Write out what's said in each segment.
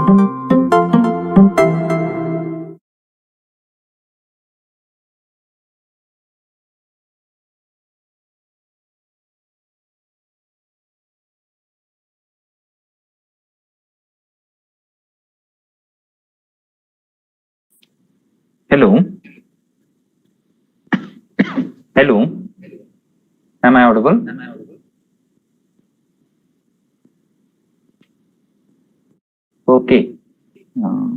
Hello, hello. Am I audible? Okay. Uh,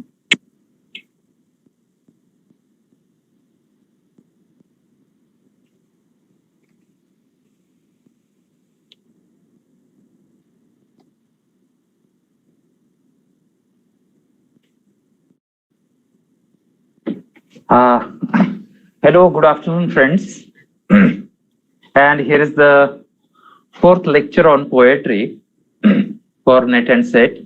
uh, Hello, good afternoon, friends. And here is the fourth lecture on poetry for Net and Set.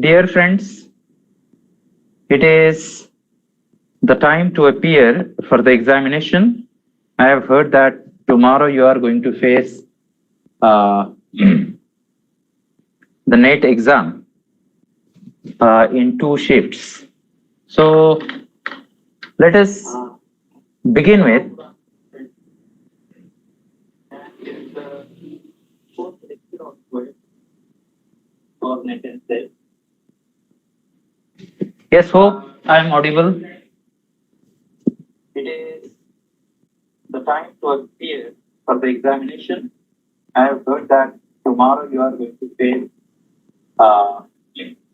Dear friends, it is the time to appear for the examination. I have heard that tomorrow you are going to face the NET exam in two shifts. So let us begin with Yes, hope I am audible. It is the time to appear for the examination. I have heard that tomorrow you are going to face uh, the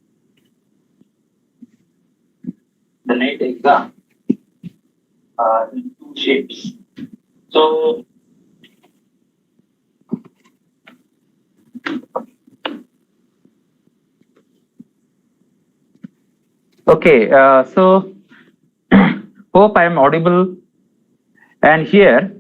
NET exam in two shifts. So, okay, so hope I am audible. And here,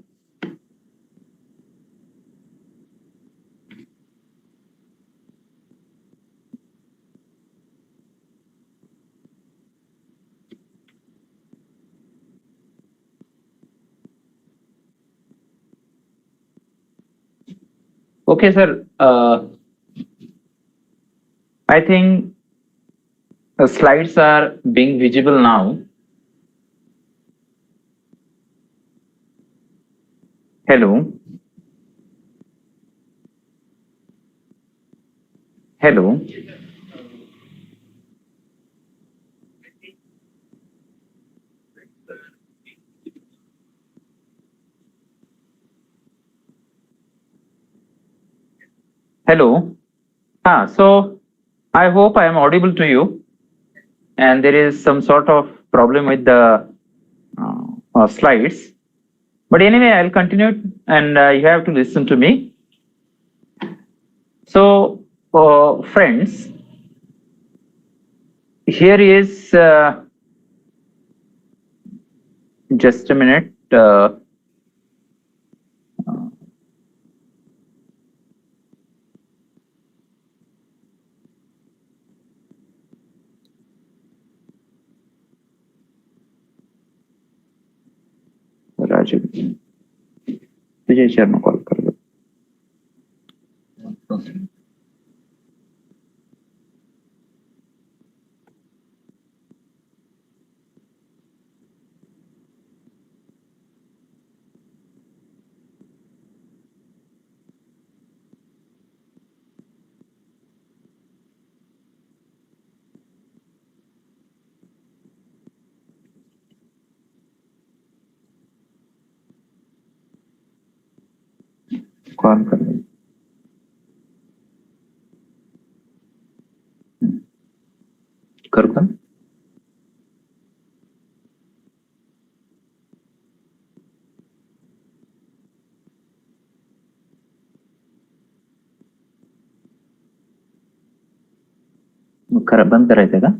okay, sir, I think the slides are being visible now. Hello, hello. Hello. So I hope I am audible to you, and there is some sort of problem with the slides. But anyway, I'll continue, and you have to listen to me. So, friends, here is just a minute. Rajiv Vijay Sharma call कर लो call कर लो करू का मग खरं बंद करायचं का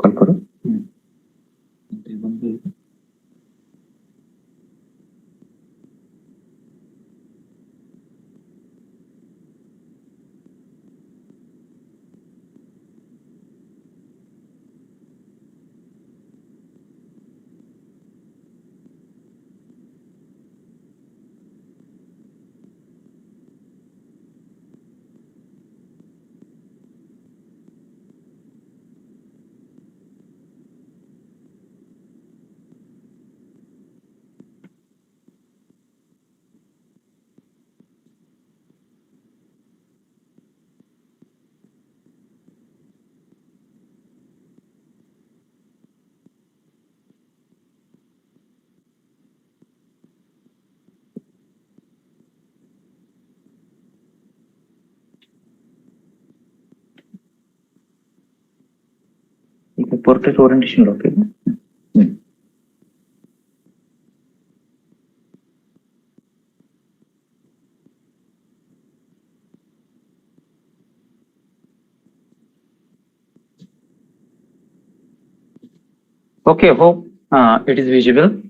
call करू ते बंद होईल का? Okay, portrait orientation. Okay. Okay, hope it is visible.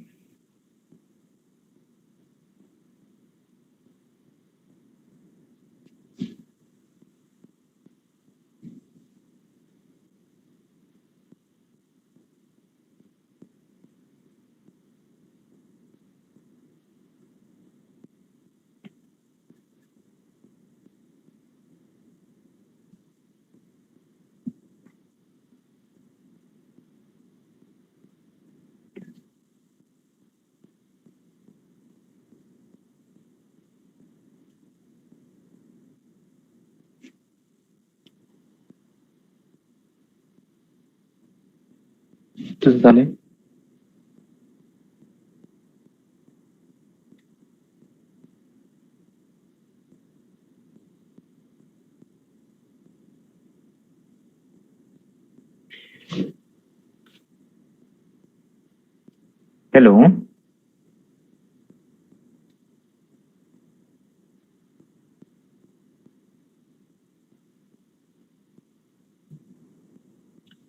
तुझं झाले? Hello.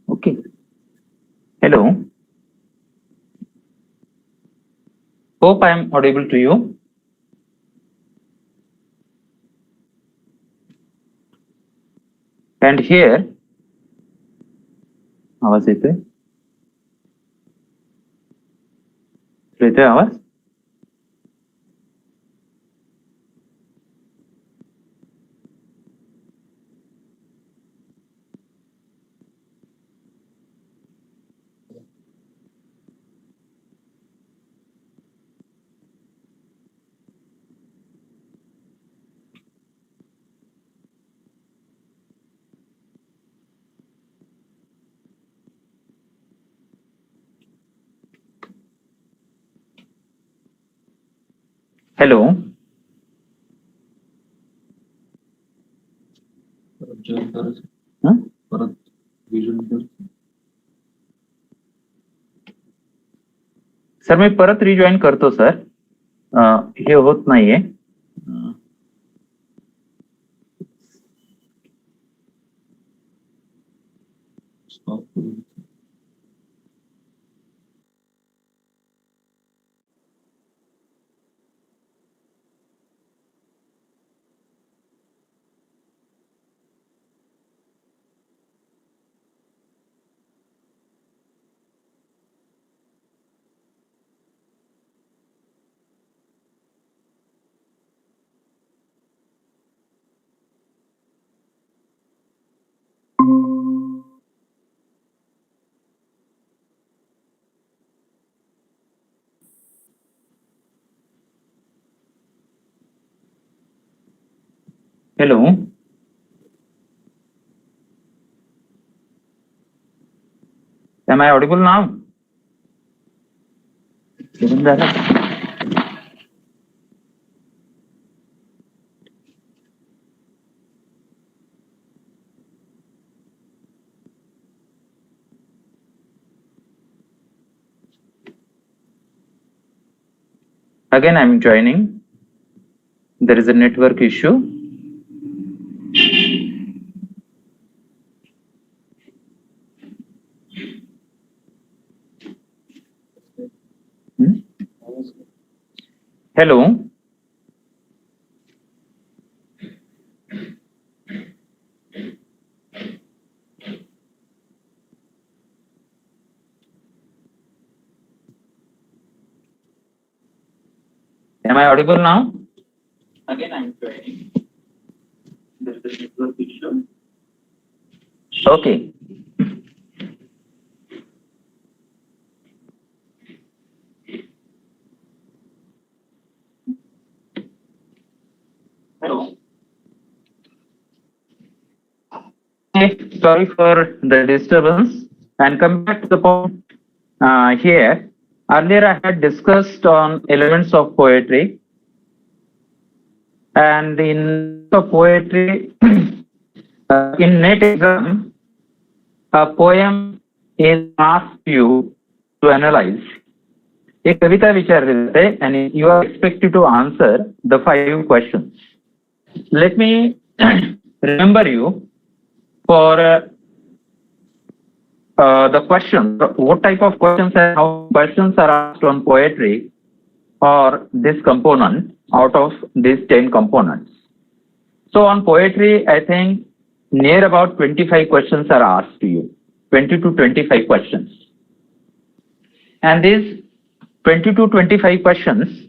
Okay. Hello. Hope I am audible to you. And here, आवाज येतोय? येतोय आवाज? Hello. सर मी परत रिजॉईन करतो सर. हे होत नाहीये. Hello. Am I audible now? Again, I am joining. There is a network issue. Hello. Am I audible now? Again, I am joining. There is a network issue. Okay. Hello. Okay, sorry for the disturbance. And come back to the point here. Earlier, I had discussed on elements of poetry, and in the poetry, in NET exam, a poem is asked you to analyze. एक कविता विचारली जाते and you are expected to answer the 5 questions. Let me remember you for the questions. What type of questions and how questions are asked on poetry or this component out of these 10 components. So on poetry, I think near about 25 questions are asked to you, 20 to 25 questions. And these 20 to 25 questions,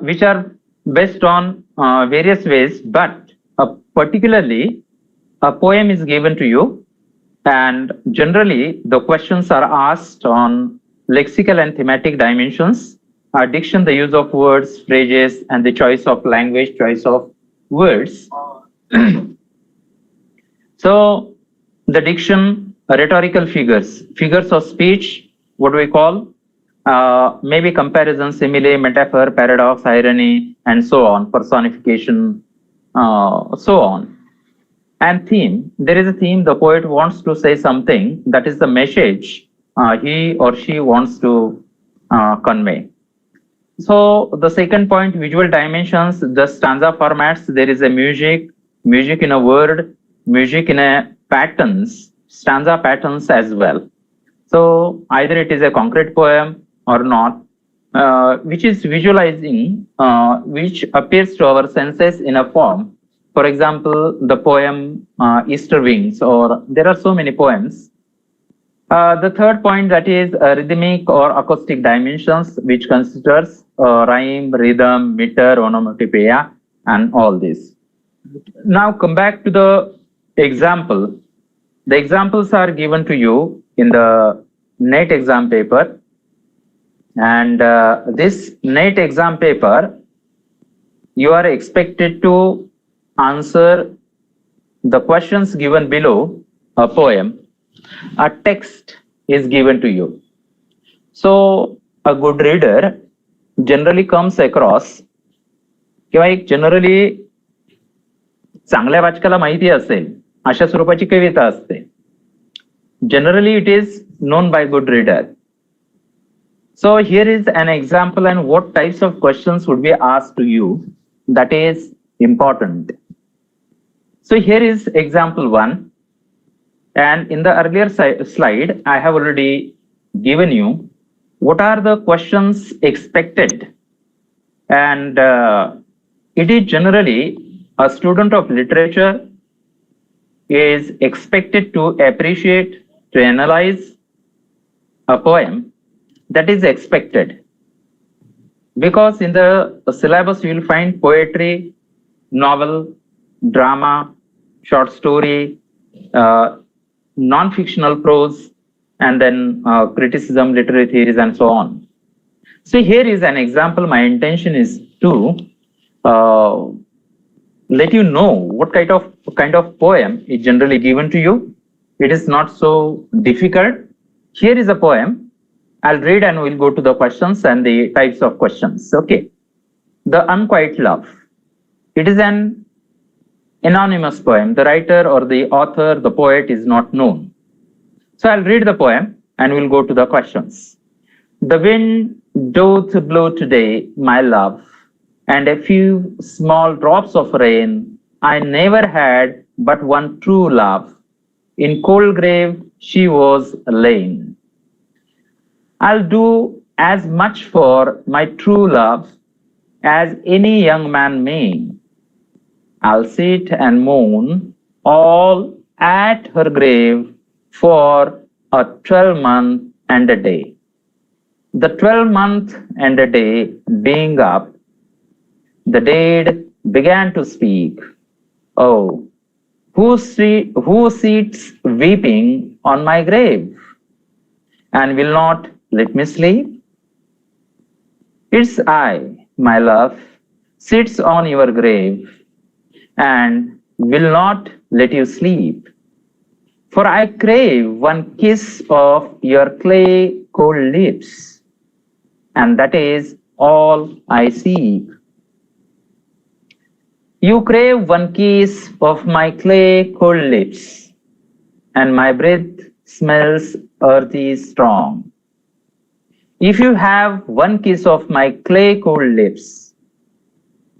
which are based on various ways, but particularly a poem is given to you, and generally the questions are asked on lexical and thematic dimensions, diction, the use of words, phrases, and the choice of language, choice of words. So the diction, rhetorical figures, figures of speech, what do we call? Maybe comparison, simile, metaphor, paradox, irony, and so on, personification, so on. And theme, there is a theme, the poet wants to say something, that is the message he or she wants to convey. So the second point, visual dimensions, the stanza formats, there is a music in a word, music in a patterns, stanza patterns as well. So either it is a concrete poem or not, which is visualizing, which appears to our senses in a form. For example, the poem Easter Wings, or there are so many poems. The third point, that is rhythmic or acoustic dimensions, which considers rhyme, rhythm, meter, onomatopoeia, and all this. Now come back to the example. The examples are given to you in the NET exam paper. And this NET exam paper, you are expected to answer the questions given below a poem. A text is given to you. So a good reader generally comes across, किंवा एक generally चांगल्या वाचकाला माहिती असेल अशा स्वरूपाची कविता असते. Generally it is known by good reader. So here is an example, and what types of questions would be asked to you, that is important. So here is example 1, and in the earlier slide I have already given you what are the questions expected, and it is generally a student of literature is expected to appreciate, to analyze a poem. That is expected, because in the syllabus you will find poetry, novel, drama, short story, non-fictional prose, and then criticism, literary theories, and so on. So here is an example. My intention is to let you know what kind of poem is generally given to you. It is not so difficult. Here is a poem. I'll read and we'll go to the questions and the types of questions. Okay. The Unquiet Love. It is an anonymous poem. The writer or the author, the poet, is not known. So I'll read the poem and we'll go to the questions. The wind doth blow today, my love, and a few small drops of rain. I never had but one true love. In cold grave she was lain. I'll do as much for my true love as any young man may. I'll sit and mourn all at her grave for a 12-month and a day. The 12-month and a day being up, the dead began to speak. Oh, who sits weeping on my grave and will not let me sleep? It's I, my love, sits on your grave and will not let you sleep. For I crave one kiss of your clay cold lips, and that is all I seek. You crave one kiss of my clay cold lips, and my breath smells earthy strong. If you have one kiss of my clay cold lips,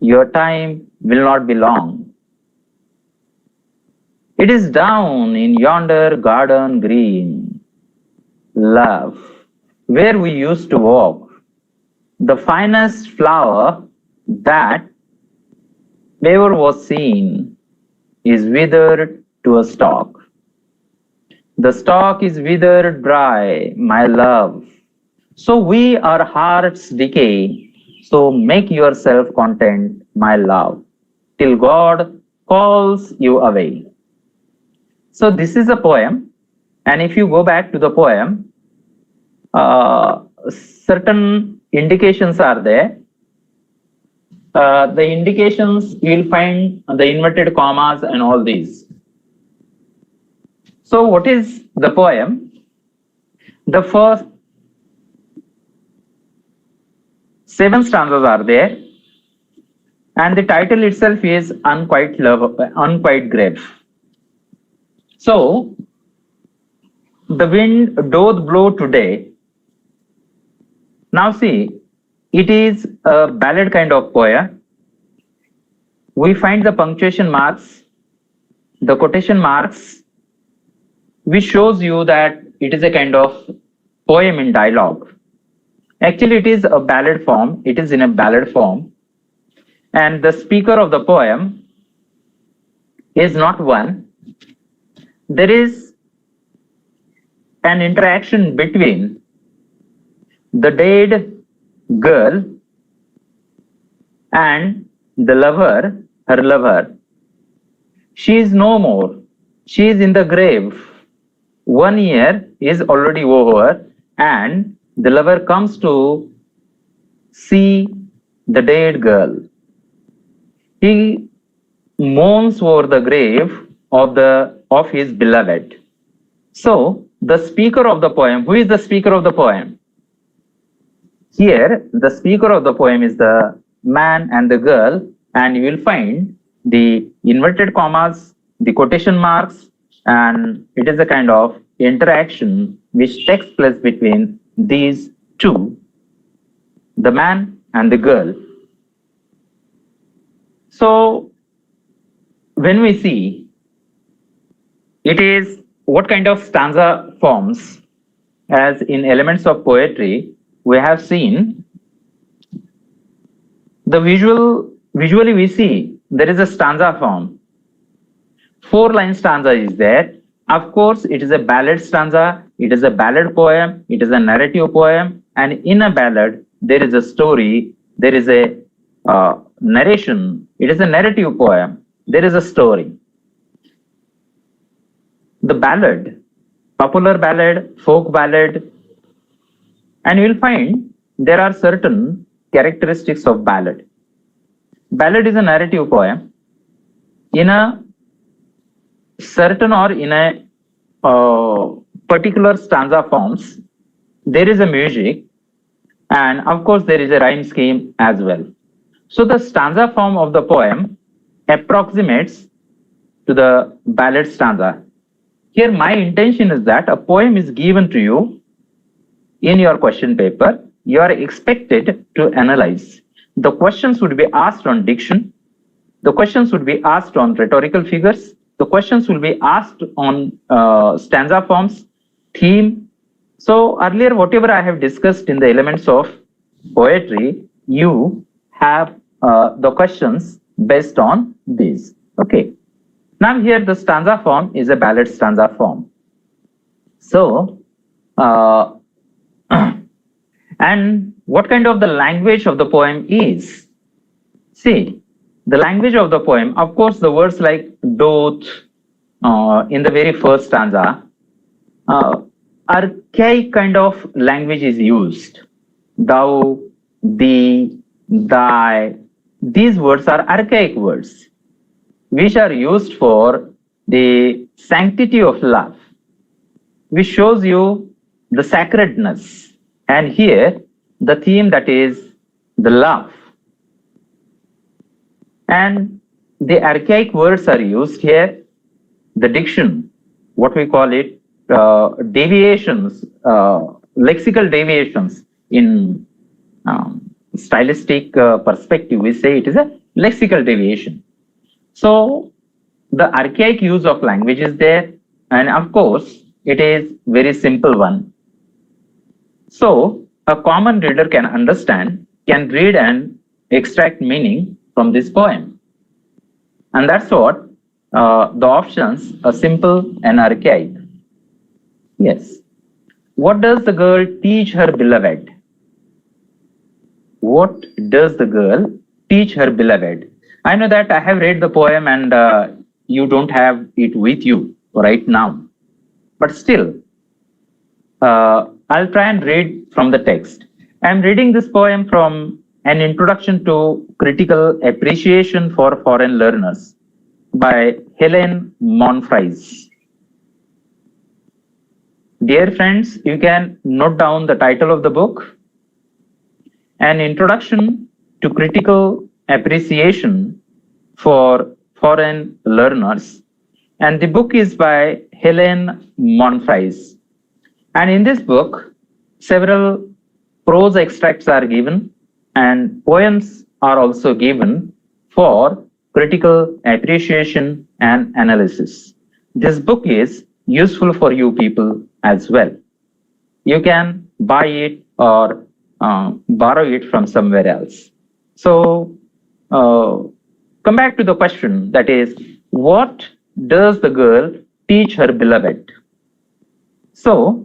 your time will not be long. It is down in yonder garden green, love, where we used to walk, the finest flower that ever was seen is withered to a stalk. The stalk is withered dry, my love. So we our hearts decay. So make yourself content, my love, till God calls you away. So this is a poem, and if you go back to the poem, certain indications are there. The indications you will find the inverted commas and all these. So what is the poem? The first 7 stanzas are there, and the title itself is Unquiet Grave. So the wind doth blow today. Now see, it is a ballad kind of poem. We find the punctuation marks, the quotation marks, which shows you that it is a kind of poem in dialogue. Actually, it is a ballad form. It is in a ballad form. And the speaker of the poem is not one. There is an interaction between the dead girl and the lover, her lover. She is no more. She is in the grave. 1 year is already over, and the lover comes to see the dead girl. He mourns over the grave of his beloved. So the speaker of the poem, who is the speaker of the poem? Here, the speaker of the poem is the man and the girl, and you will find the inverted commas, the quotation marks, and it is a kind of interaction which takes place between these two, the man and the girl. So when we see, it is what kind of stanza forms, as in elements of poetry, we have seen the visually we see there is a stanza form. 4-line stanza is there. Of course, it is a ballad stanza, it is a ballad poem, it is a narrative poem, and in a ballad, there is a story, there is a narration, it is a narrative poem, there is a story. The ballad, popular ballad, folk ballad, and you will find there are certain characteristics of ballad. Ballad is a narrative poem. In a certain or in a particular stanza forms, there is a music, and of course there is a rhyme scheme as well. So the stanza form of the poem approximates to the ballad stanza. Here my intention is that a poem is given to you in your question paper. You are expected to analyze. The questions would be asked on diction. The questions would be asked on rhetorical figures. The questions will be asked on stanza forms, theme. So earlier, whatever I have discussed in the elements of poetry, you have the questions based on these. Okay. Now here the stanza form is a ballad stanza form. So, and what kind of the language of the poem is? See, the language of the poem, of course, the words like doth in the very first stanza, archaic kind of language is used. Thou, thee, thy, these words are archaic words which are used for the sanctity of love, which shows you the sacredness. And here, the theme that is the love. And the archaic words are used here. The diction, what we call it, deviations, lexical deviations in stylistic perspective, we say it is a lexical deviation. So the archaic use of language is there, and of course, it is very simple one. So a common reader can understand, can read and extract meaning from this poem. And that's what the options are simple and archaic. Yes. What does the girl teach her beloved? What does the girl teach her beloved? I know that I have read the poem and you don't have it with you right now. But still, I'll try and read from the text. I'm reading this poem from An Introduction to Critical Appreciation for Foreign Learners by Helen Monfries. Dear friends, you can note down the title of the book, An Introduction to Critical Appreciation for Foreign Learners. And the book is by Helen Monfries. And in this book, several prose extracts are given and poems are also given for critical appreciation and analysis. This book is useful for you people as well. You can buy it or borrow it from somewhere else. So come back to the question, that is, what does the girl teach her beloved? So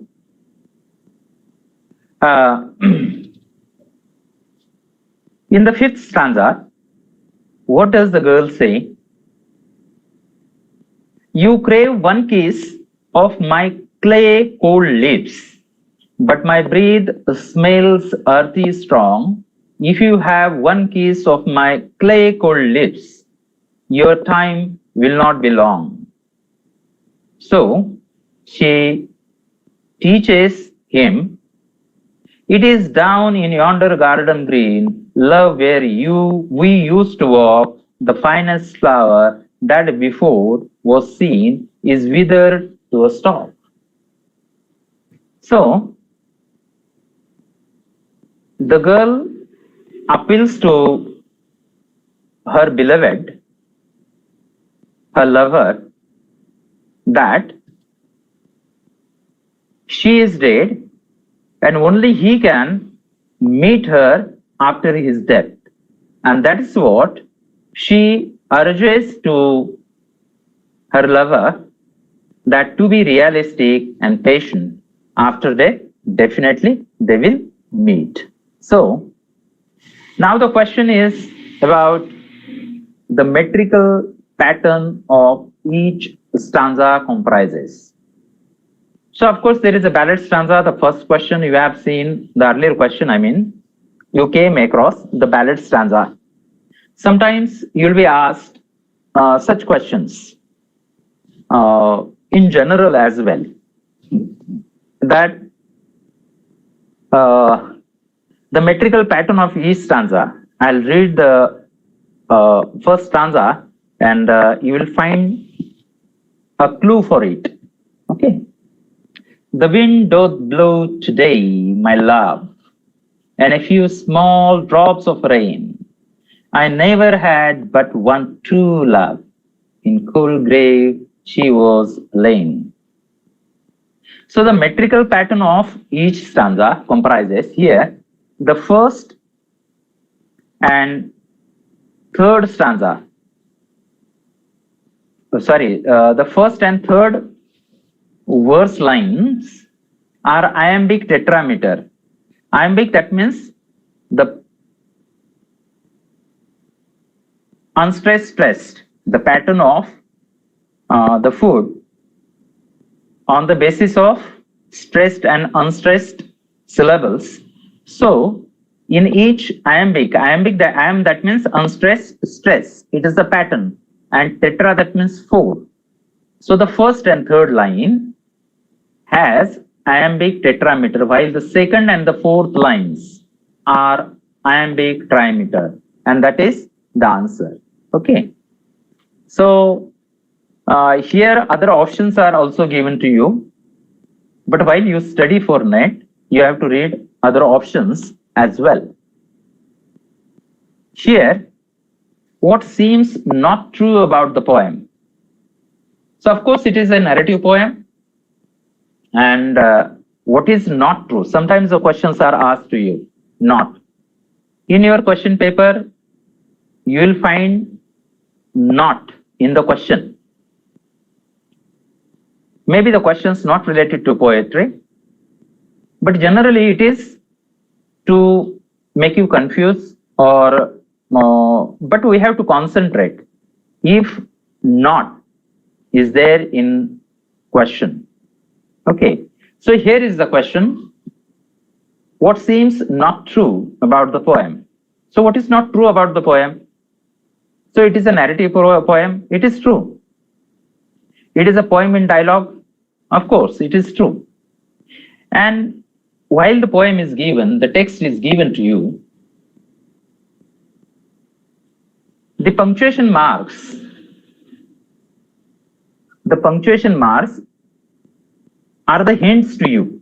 in the fifth stanza, what does the girl say? You crave one kiss of my clay cold lips, but my breath smells earthy strong. If you have one kiss of my clay cold lips, your time will not be long. So she teaches him, it is down in yonder garden green, love, where we used to walk, the finest flower that before was seen is withered to a stalk. So the girl appeals to her beloved, her lover, that she is dead and only he can meet her after his death. And that is what she urges to her lover, that to be realistic and patient, after death, definitely they will meet. So now the question is about the metrical pattern of each stanza comprises. So of course there is a ballad stanza. The first question you have seen, the earlier question, you came across the ballad stanza. Sometimes you will be asked such questions in general as well, that the metrical pattern of each stanza. I'll read the first stanza and you will find a clue for it. Okay. The wind doth blow today, my love, and a few small drops of rain. I never had but one true love. In cool grave she was lain. So the metrical pattern of each stanza comprises here the first and third stanza. The first and third verse lines are iambic tetrameter. Iambic, that means the unstressed stressed, the pattern of the food on the basis of stressed and unstressed syllables. So in each iambic, the iamb, that means unstressed stress, it is the pattern, and tetra, that means four. So the first and third line has iambic tetrameter, while the second and the fourth lines are iambic trimeter, and that is the answer. Okay. So here other options are also given to you. But while you study for NET, you have to read other options as well. Here, what seems not true about the poem? So of course it is a narrative poem. And what is not true? Sometimes the questions are asked to you, not. In your question paper, you will find not in the question. Maybe the questions not related to poetry, but generally it is to make you confused or but we have to concentrate if not is there in question. Okay, so here is the question. What seems not true about the poem? So what is not true about the poem? So it is a narrative poem. It is true. It is a poem in dialogue. Of course, it is true. And while the poem is given, the text is given to you, the punctuation marks are the hints to you.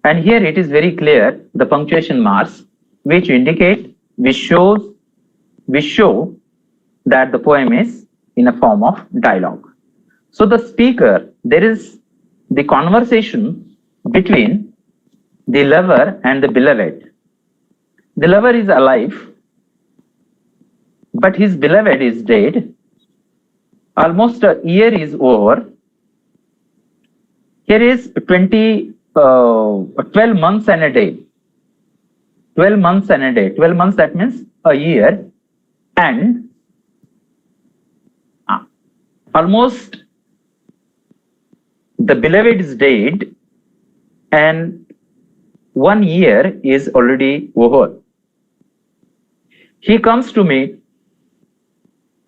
And here it is very clear, the punctuation marks, which indicate, which show that the poem is in a form of dialogue. So the speaker, there is the conversation between the lover and the beloved. The lover is alive, but his beloved is dead. Almost a year is over. Here is 12 months and a day. 12 months and a day. 12 months, that means a year. And almost the beloved is dead and 1 year is already over. He comes to meet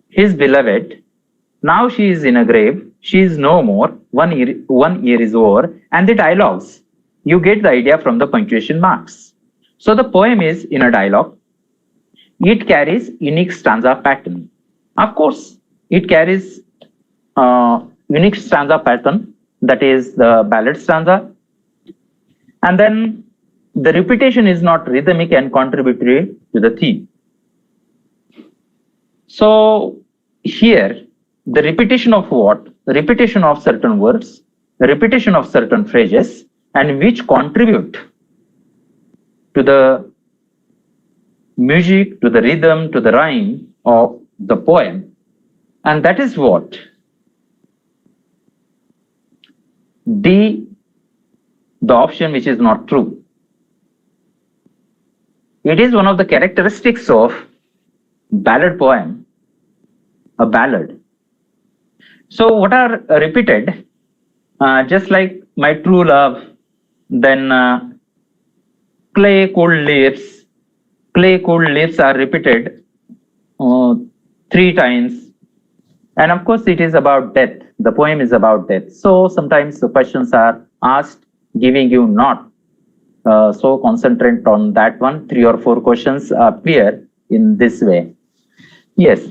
his beloved. Now she is in a grave. She is no more. 1 year is over. And the dialogues, you get the idea from the punctuation marks. So the poem is in a dialogue. It carries unique stanza pattern. Of course, it carries unique stanza pattern, that is the ballad stanza. And then the repetition is not rhythmic and contributory to the theme. So here, the repetition of what? Repetition of certain words, repetition of certain phrases, and which contribute to the music, to the rhythm, to the rhyme of the poem. And that is what D, the option which is not true. It is one of the characteristics of ballad poem, a ballad. So what are repeated? Just like my true love, then clay cold lips. Clay cold lips are repeated 3 times. And of course, it is about death. The poem is about death. So sometimes the questions are asked, giving you not. So concentrate on that one. 3 or 4 questions appear in this way. Yes.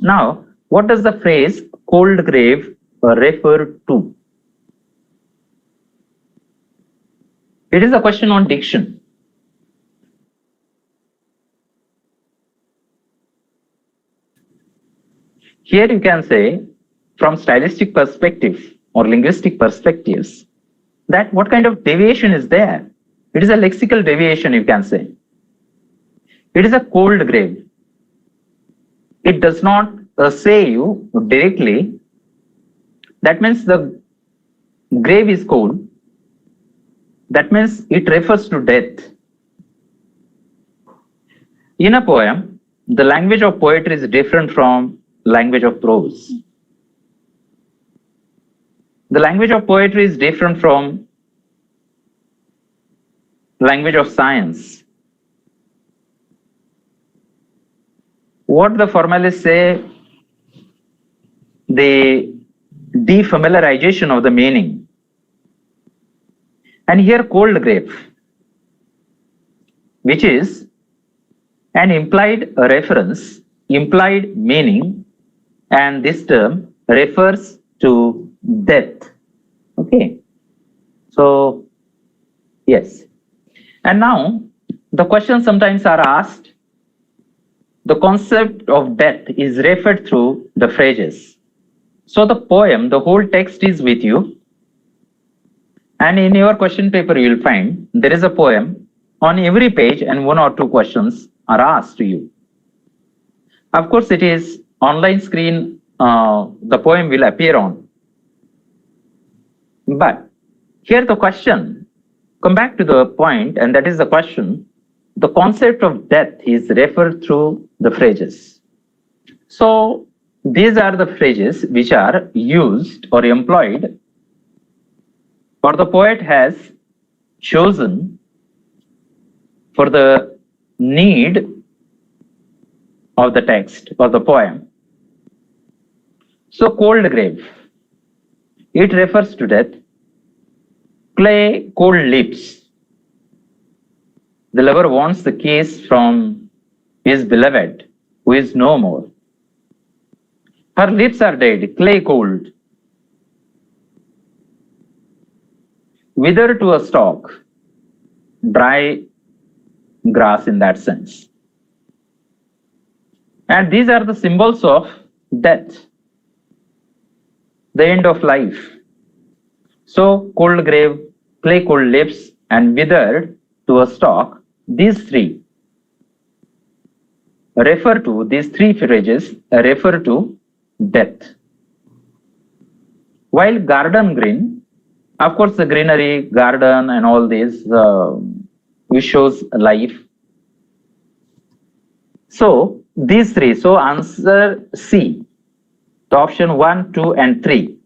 Now, what does the phrase cold grave refer to? It is a question on diction. Here you can say, from stylistic perspective or linguistic perspectives, that what kind of deviation is there? It is a lexical deviation, you can say. It is a cold grave. It does not say you directly. That means the grave is cold. That means it refers to death. In a poem, the language of poetry is different from language of prose. The language of poetry is different from language of science. What the formalists say, the defamiliarization of the meaning. And here cold grave, which is an implied reference, implied meaning, and this term refers to death. Okay. So, yes. And now, the questions sometimes are asked. The concept of death is referred through the phrases. So, the poem, the whole text is with you. And in your question paper, you will find there is a poem on every page, and one or two questions are asked to you. Of course, it is online screen, the poem will appear on. But here the question, come back to the point, and that is the question. The concept of death is referred through the phrases. So these are the phrases which are used or employed, or the poet has chosen for the need of the text or the poem. So cold grave, it refers to death. Clay, cold lips. The lover wants the kiss from his beloved, who is no more. Her lips are dead, clay cold. Wither to a stalk, dry grass in that sense. And these are the symbols of death, the end of life. So, cold grave, clay cold lips, and withered to a stalk, these three refer to, these three phrases refer to death. While garden green, of course, the greenery, garden, and all this, which shows life. So, these three, so answer C, the option 1, 2, and 3.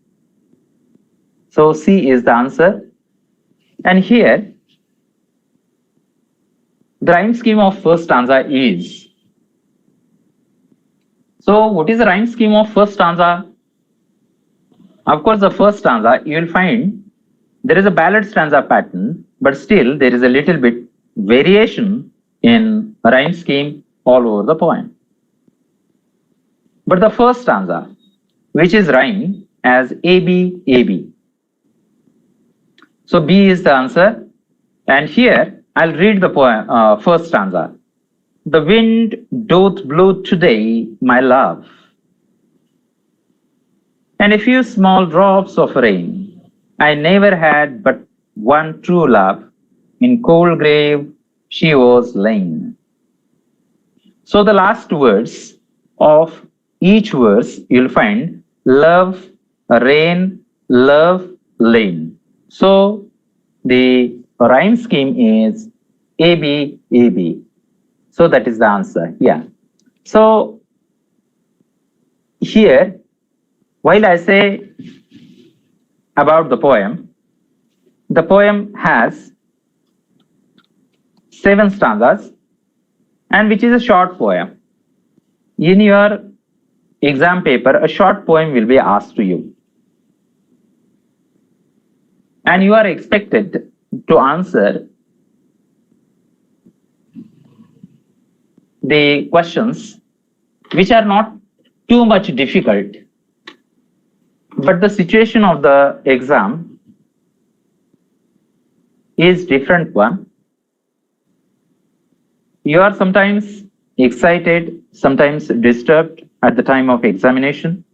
So, C is the answer. And here, the rhyme scheme of first stanza is. So, what is the rhyme scheme of first stanza? Of course, the first stanza, you will find there is a ballad stanza pattern, but still there is a little bit variation in rhyme scheme all over the poem. But the first stanza, which is rhymed as AB, AB. So B is the answer. And here I'll read the poem, first stanza. The wind doth blow today, my love, and a few small drops of rain. I never had but one true love. In cold grave she was lain. So the last words of each verse you'll find love, rain, love, lain. So the rhyme scheme is AB, AB. So that is the answer. Yeah. So here, while I say about the poem has 7 stanzas, and which is a short poem. In your exam paper, a short poem will be asked to you. And you are expected to answer the questions which are not too much difficult, but the situation of the exam is different one. You are sometimes excited, sometimes disturbed at the time of examination.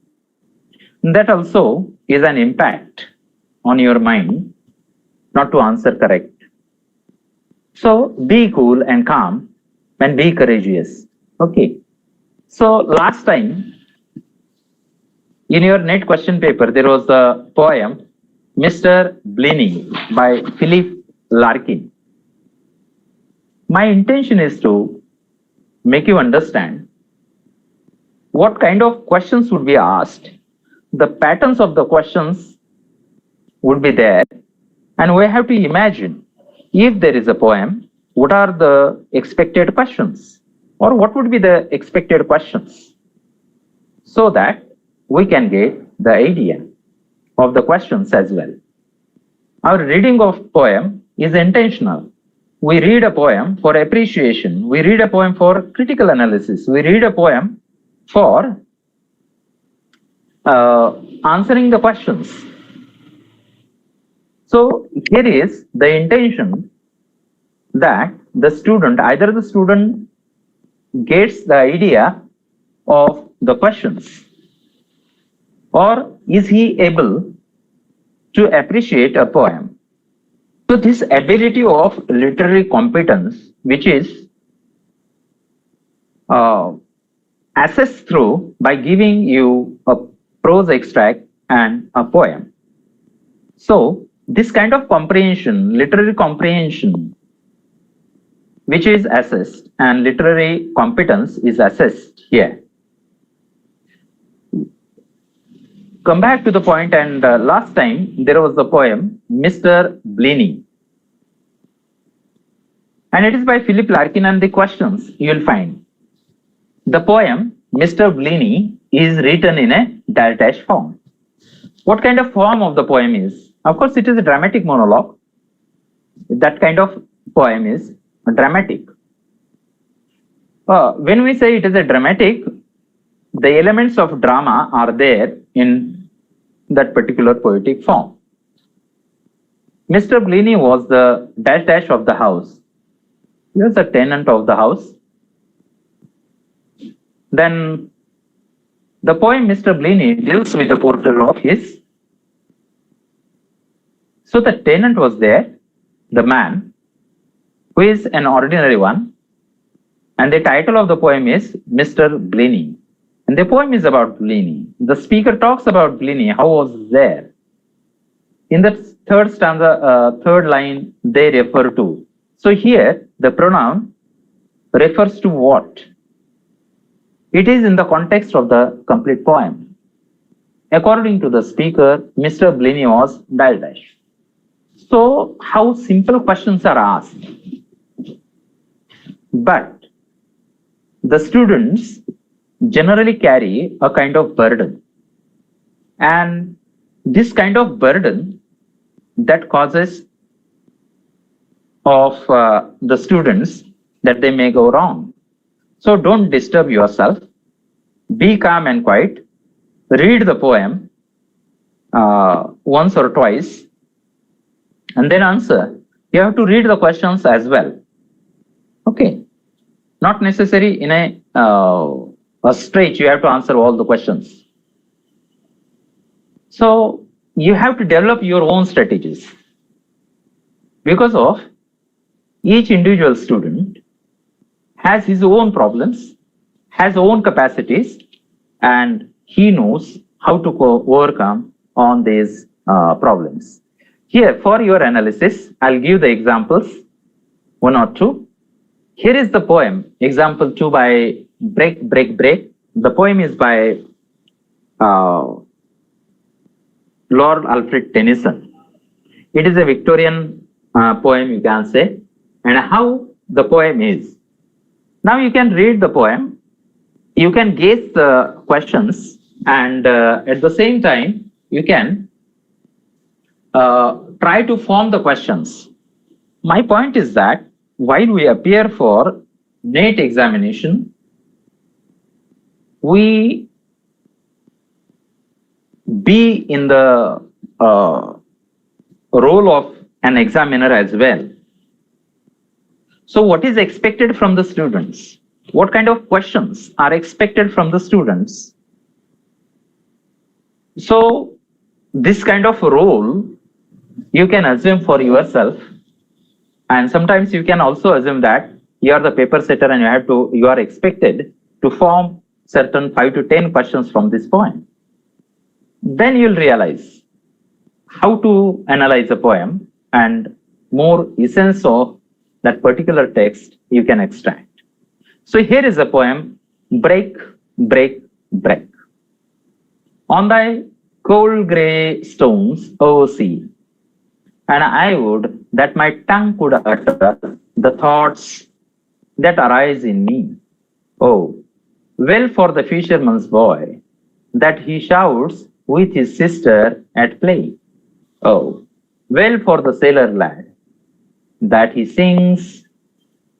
That also is an impact on your mind not to answer correct. So be cool and calm and be courageous. Okay. So last time in your NET question paper, there was a poem, Mr. Blenny by Philip Larkin. My intention is to make you understand what kind of questions would be asked, the patterns of the questions would be there, and we have to imagine if there is a poem, what are the expected questions, or what would be the expected questions, so that we can get the idea of the questions as well. Our reading of poem is intentional. We read a poem for appreciation. We read a poem for critical analysis. We read a poem for answering the questions. So here is the intention that the student, either the student gets the idea of the questions, or is he able to appreciate a poem. So this ability of literary competence, which is uh, assessed through by giving you a prose extract and a poem. So this kind of comprehension, literary comprehension, which is assessed, and literary competence is assessed here. Come back to the point, and last time there was the poem Mr. Blenny, and it is by Philip Larkin, and the questions you will find. The poem Mr. Blenny is written in a dash form. What kind of form of the poem is? Of course, it is a dramatic monologue. That kind of poem is dramatic. When we say it is a dramatic, the elements of drama are there in that particular poetic form. Mr. Blenny was the dash of the house. He was a tenant of the house. Then the poem Mr. Blenny deals with the portrait of his. So the tenant was there, the man, who is an ordinary one, and the title of the poem is Mr. Blenny. And the poem is about Blenny. The speaker talks about Blenny, how was there. In the third stanza, third line, they refer to. So here, the pronoun refers to what? It is in the context of the complete poem. According to the speaker, Mr. Blenny was dash. So, how simple questions are asked. But the students generally carry a kind of burden. And this kind of burden that causes of the students that they may go wrong. So don't disturb yourself. Be calm and quiet. Read the poem once or twice and then answer. You have to read the questions as well. Okay. Not necessary in a stretch you have to answer all the questions. So you have to develop your own strategies. Because of each individual student has his own problems, has own capacities, and he knows how to overcome on these problems. Here, for your analysis, I'll give the examples, one or two. Here is the poem, example 2 by Break. The poem is by Lord Alfred Tennyson. It is a Victorian poem, you can say, and how the poem is. Now you can read the poem, you can guess the questions, and at the same time, you can try to form the questions. My point is that while we appear for NET examination, we be in the role of an examiner as well. So what is expected from the students? What kind of questions are expected from the students? So this kind of role you can assume for yourself, and sometimes you can also assume that you are the paper setter and you are expected to form certain 5 to 10 questions from this poem. Then you'll realize how to analyze a poem and more essence of that particular text you can extract. So here is a poem, Break. On thy cold grey stones, O sea, and I would that my tongue could utter the thoughts that arise in me. Oh, well for the fisherman's boy that he shouts with his sister at play. Oh, well for the sailor lad that he sings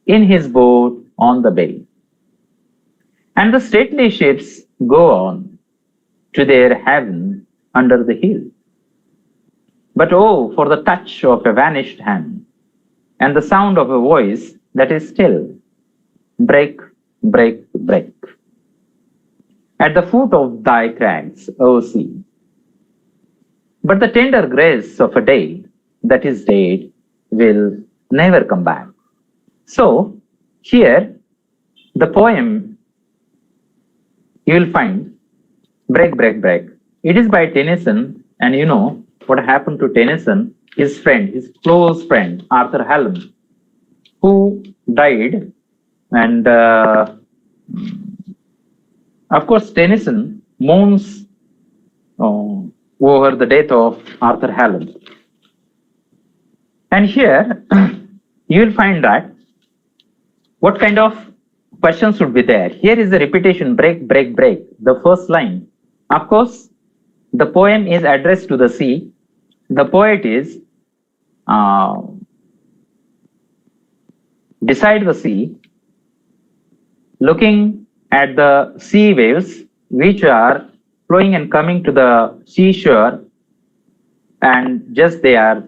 in his boat on the bay. And the stately ships go on to their haven under the hill. But oh, for the touch of a vanished hand and the sound of a voice that is still. Break, break, break. At the foot of thy crags, O sea. But the tender grace of a day that is dead will never come back. So, here, the poem you will find Break, Break, Break. It is by Tennyson, and you know what happened to Tennyson, his friend, his close friend, Arthur Hallam, who died, and of course, Tennyson mourns over the death of Arthur Hallam. And here, you will find that what kind of questions would be there. Here is the repetition, break, break, break, the first line. Of course, the poem is addressed to the sea. The poet is beside the sea, looking at the sea waves which are flowing and coming to the seashore, and just they are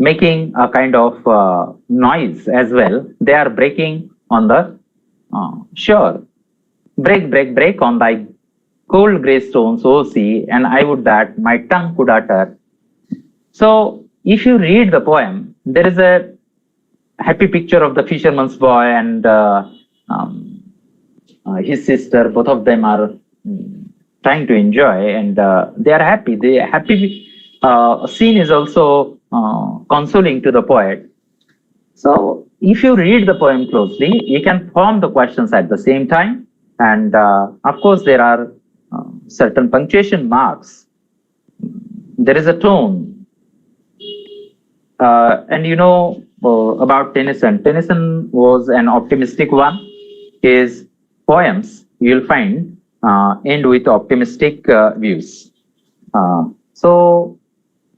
making a kind of noise as well. They are breaking on the shore. Break, break, break on thy cold grey stones, O sea, and I would that my tongue could utter. So, if you read the poem, there is a happy picture of the fisherman's boy and his sister. Both of them are trying to enjoy, and they are happy. The happy scene is also consoling to the poet. So, if you read the poem closely, you can form the questions at the same time. And of course, there are certain punctuation marks. There is a tone. And you know about Tennyson. Tennyson was an optimistic one. His poems, you'll find, end with optimistic views. So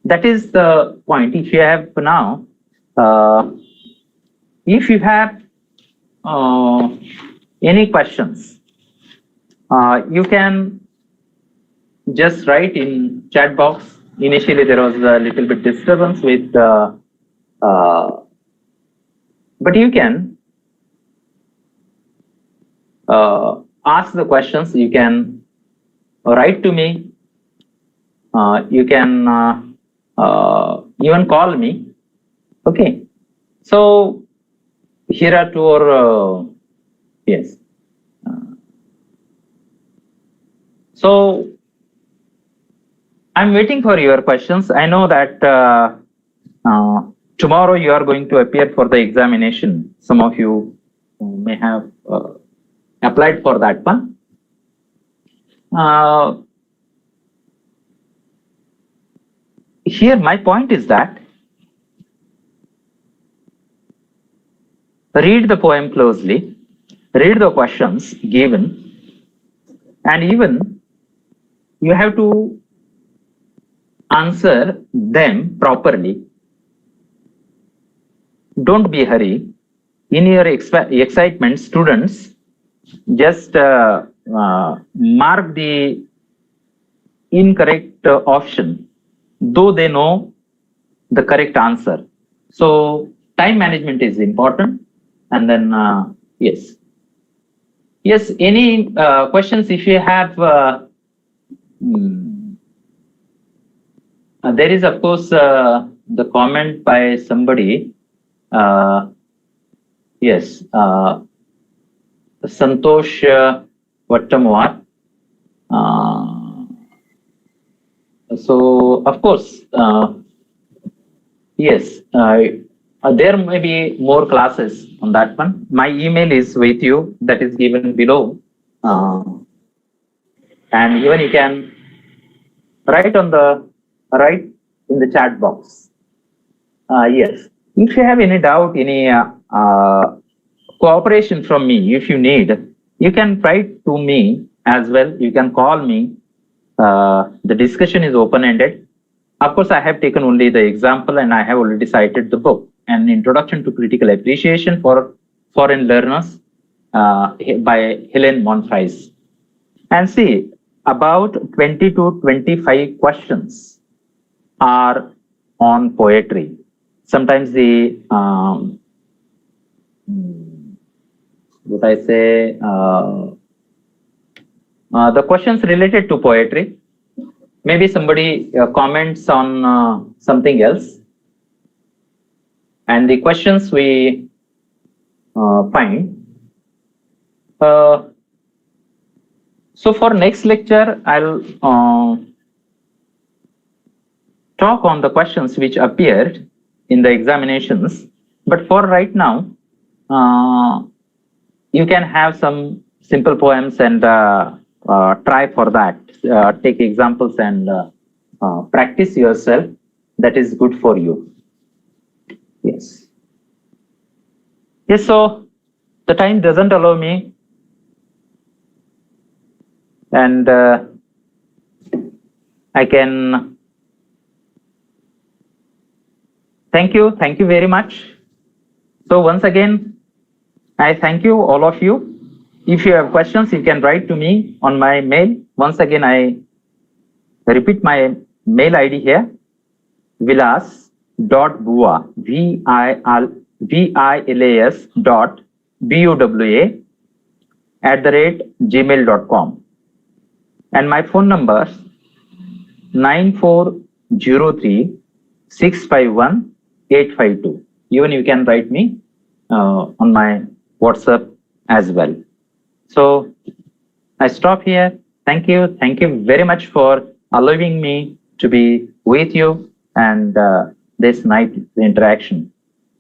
that is the point. If you have now, if you have any questions, you can just write in chat box. Initially, there was a little bit disturbance with, but you can ask the questions. You can write to me. You can even call me. Okay. So here are two or yes. So I'm waiting for your questions. I know that tomorrow you are going to appear for the examination. Some of you may have applied for that one. Here my point is that read the poem closely, read the questions given, and even you have to answer them properly. Don't be hurry. In your excitement, students just mark the incorrect option, though they know the correct answer. So time management is important. And then yes, any questions if you have. There is, of course, the comment by somebody. Yes, Santosh Vattamwar. So, of course, yes, there may be more classes on that one. My email is with you, that is given below. And even you can write in the chat box. Yes, if you have any doubt, any cooperation from me, if you need, you can write to me as well. You can call me. The discussion is open-ended. Of course, I have taken only the example, and I have already cited the book, An Introduction to Critical Appreciation for Foreign Learners by Helen Monfils. And see, about 20 to 25 questions are on poetry. Sometimes the what I say the questions related to poetry. Maybe somebody comments on something else, and the questions we find. So for next lecture, I'll talk on the questions which appeared in the examinations. But for right now, you can have some simple poems and try for that. Take examples and practice yourself. That is good for you. Yes. Yes, so the time doesn't allow me. And I can thank you very much. So once again, I thank you, all of you. If you have questions, you can write to me on my mail. Once again, I repeat my mail ID here: vilas.buwa, vilas.buwa@gmail.com. And my phone number 9403-651-852. Even you can write me on my WhatsApp as well. So I stop here. Thank you. Thank you very much for allowing me to be with you and this night interaction.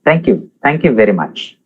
Thank you. Thank you very much.